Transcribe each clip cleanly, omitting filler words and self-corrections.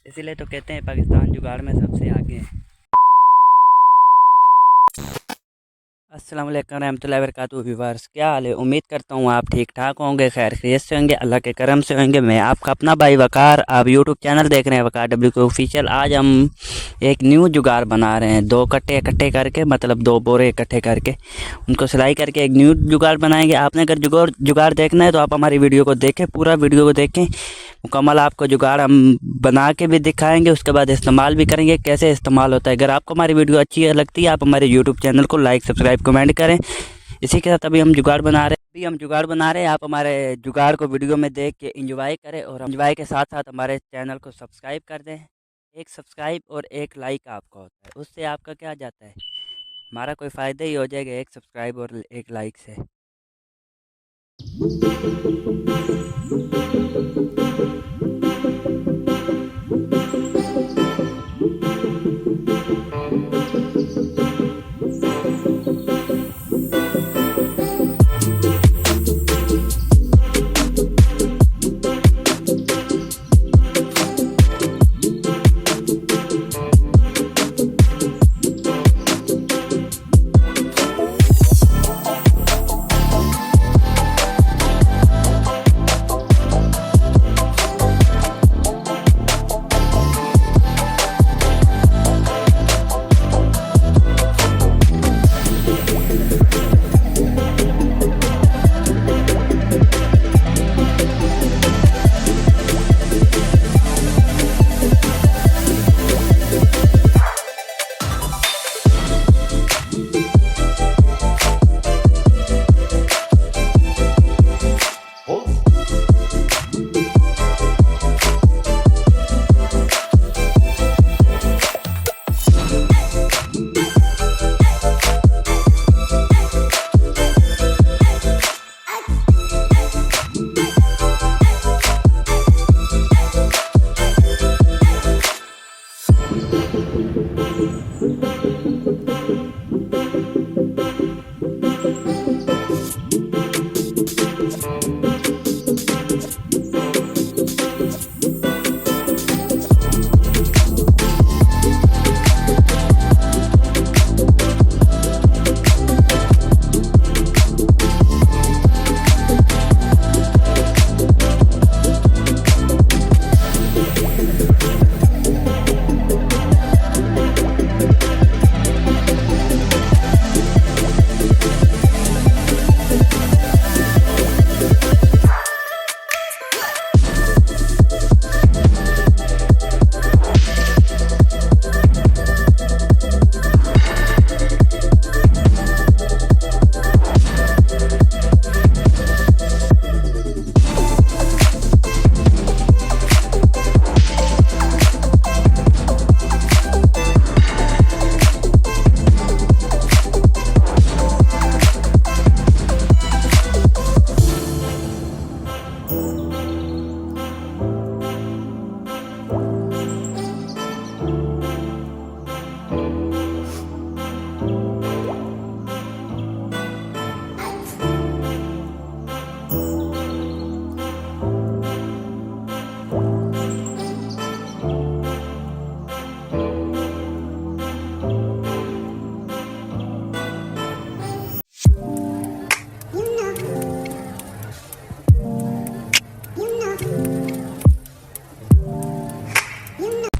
इसीलिए तो कहते हैं पाकिस्तान जुगाड़ में सबसे आगे है। अस्सलाम वालेकुम रहमतुल्लाहि व बरकातुहू व्यूअर्स, क्या हाल है। उम्मीद करता हूँ आप ठीक ठाक होंगे, खैर खैरियत से होंगे, अल्लाह के करम से होंगे। मैं आपका अपना भाई वकार, आप यूट्यूब चैनल देख रहे हैं वकार डब्ल्यू के ऑफिशियल। आज हम एक न्यू जुगाड़ बना रहे हैं, 2 कट्टे इकट्ठे करके, मतलब 2 बोरे इकट्ठे करके उनको सिलाई करके एक न्यू जुगाड़ बनाएंगे। आपने अगर जुगाड़ देखना है तो आप हमारी वीडियो को देखें, पूरा वीडियो को देखें मुकम्मल। आपको जुगाड़ हम बना के भी दिखाएंगे, उसके बाद इस्तेमाल भी करेंगे कैसे इस्तेमाल होता है। अगर आपको हमारी वीडियो अच्छी लगती है आप हमारे यूट्यूब चैनल को लाइक सब्सक्राइब कमेंट करें। इसी के साथ अभी हम जुगाड़ बना रहे हैं। आप हमारे जुगाड़ को वीडियो में देख के इंजॉय करें और इंजॉय के साथ साथ हमारे चैनल को सब्सक्राइब कर दें। एक सब्सक्राइब और एक लाइक आपका होता है, उससे आपका क्या जाता है, हमारा कोई फ़ायदा ही हो जाएगा एक सब्सक्राइब और एक लाइक से।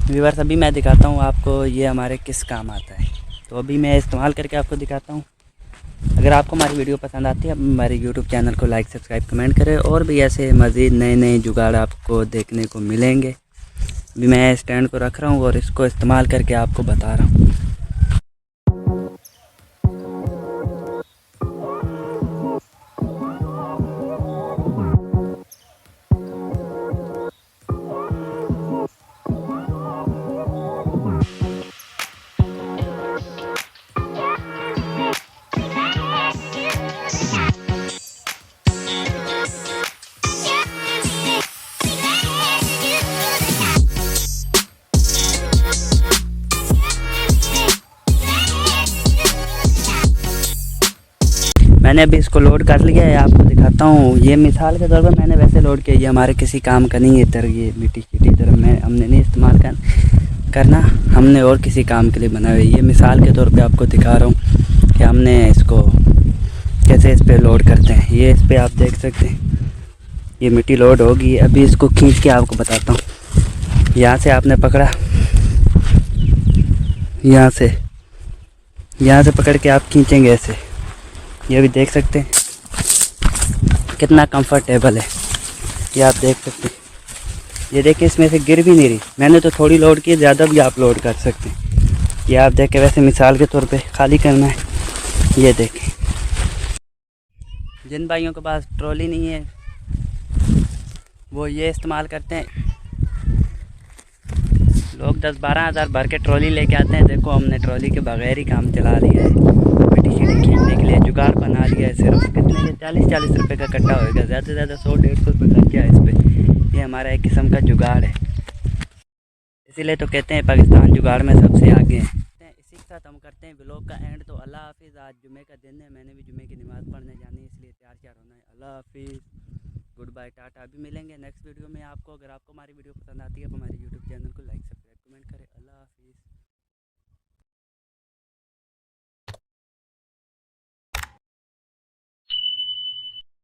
व्यूअर्स, अभी मैं दिखाता हूँ आपको ये हमारे किस काम आता है। तो अभी मैं इस्तेमाल करके आपको दिखाता हूँ। अगर आपको हमारी वीडियो पसंद आती है, हमारे यूट्यूब चैनल को लाइक सब्सक्राइब कमेंट करें। और भी ऐसे मज़ीद नए नए जुगाड़ आपको देखने को मिलेंगे। अभी मैं स्टैंड को रख रहा हूँ और इसको इस्तेमाल करके आपको बता रहा हूँ। मैंने अभी इसको लोड कर लिया है, आपको दिखाता हूँ। ये मिसाल के तौर पर मैंने वैसे लोड किया, ये हमारे किसी काम का नहीं है। इधर ये मिट्टी शीटी इधर हमने नहीं इस्तेमाल करना, हमने और किसी काम के लिए बनाए हुए। ये मिसाल के तौर पे आपको दिखा रहा हूँ कि हमने इसको कैसे इस पर लोड करते हैं। ये इस पर आप देख सकते हैं, ये मिट्टी लोड होगी। अभी इसको खींच के आपको बताता हूँ। यहाँ से आपने पकड़ा, यहाँ से पकड़ के आप खींचेंगे ऐसे। ये भी देख सकते हैं कितना कंफर्टेबल है, ये आप देख सकते हैं। ये देखिए इसमें से गिर भी नहीं रही। मैंने तो थोड़ी लोड की, ज़्यादा भी आप लोड कर सकते हैं। ये आप देखें, वैसे मिसाल के तौर पे खाली करना है। ये देखें, जिन भाइयों के पास ट्रॉली नहीं है वो ये इस्तेमाल करते हैं। लोग 10-12 हज़ार भर के ट्रॉली लेके आते हैं। देखो हमने ट्रॉली के बगैर ही काम चला लिया है। मिट्टी शीटी खींचने के लिए जुगाड़ बना लिया है। सिर्फ कितने 40-40 रुपये का कट्टा होएगा, ज़्यादा से ज़्यादा 100-150 रुपये खर्चा है इस पर। ये हमारा एक किस्म का जुगाड़ है, इसीलिए तो कहते हैं पाकिस्तान जुगाड़ में सबसे आगे है। इसी के साथ हम करते हैं व्लॉग का एंड। तो अल्लाह हाफिज़। आज जुमे का दिन है, मैंने भी जुमे की नमाज़ पढ़ने जानी है, इसलिए तैयार होना है। अल्लाह हाफिज़, गुड बाय, टाटा। अभी मिलेंगे नेक्स्ट वीडियो में आपको। अगर आपको हमारी वीडियो पसंद आती है तो हमारे यूट्यूब चैनल को लाइक, सब्सक्राइब, कमेंट करें। अल्लाह हाफिज़।